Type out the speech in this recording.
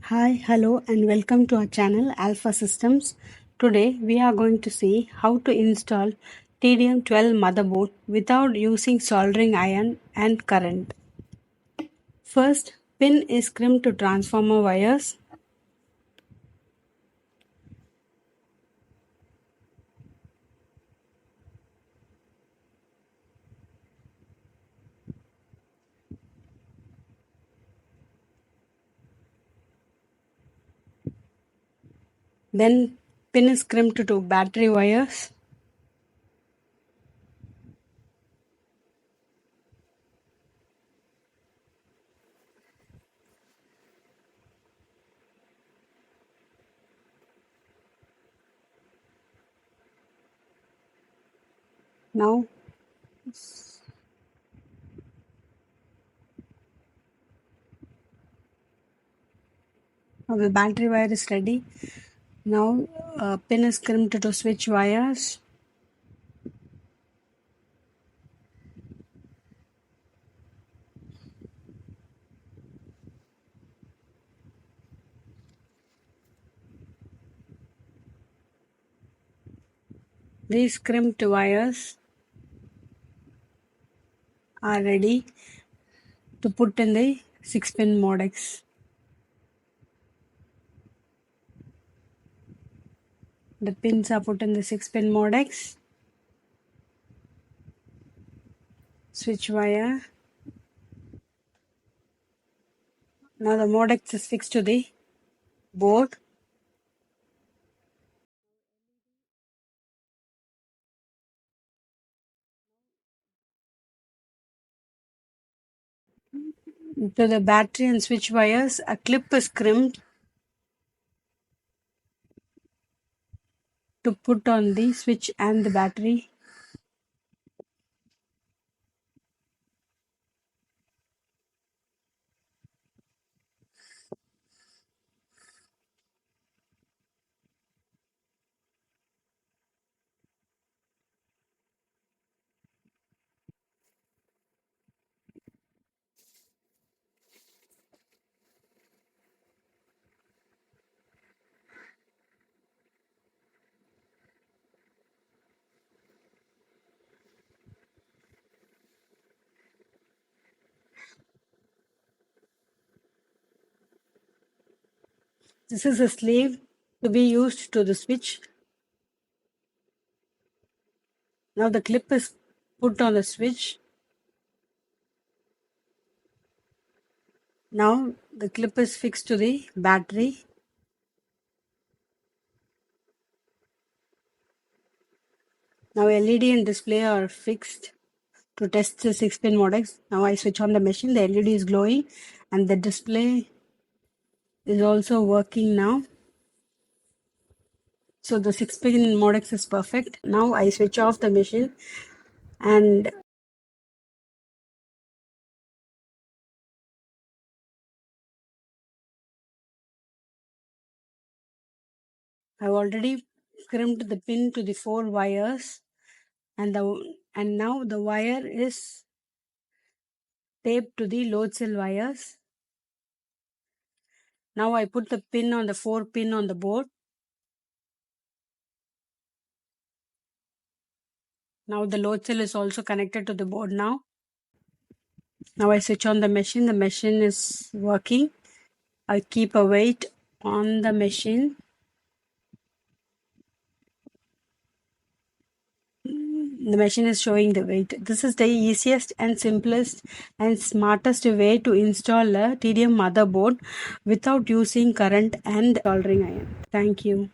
Hi, hello, and welcome to our channel Alpha Systems. Today we are going to see how to install TDM12 motherboard without using soldering iron and current. First, pin is crimped to transformer wires. Then pin is crimped to battery wires. Now the battery wire is ready. Now pin is crimped to switch wires. These crimped wires are ready to put in the 6-pin modex. The pins are put in the 6-pin modex. Switch wire. Now the modex is fixed to the board. To the battery and switch wires, a clip is crimped to put on the switch and the battery. This is a sleeve to be used to the switch. Now the clip is put on the switch. Now the clip is fixed to the battery. Now LED and display are fixed to test the 6-pin modex. Now I switch on the machine. The LED is glowing and the display is also working now. So the 6-pin modex is perfect. Now I switch off the machine and I've already crimped the pin to the 4 wires and now the wire is taped to the load cell wires. Now I put the pin on the 4 pin on the board. Now the load cell is also connected to the board now. Now I switch on the machine is working. I keep a weight on the machine. The machine is showing the weight. This is the easiest and simplest and smartest way to install a TDM motherboard without using current and soldering iron. Thank you.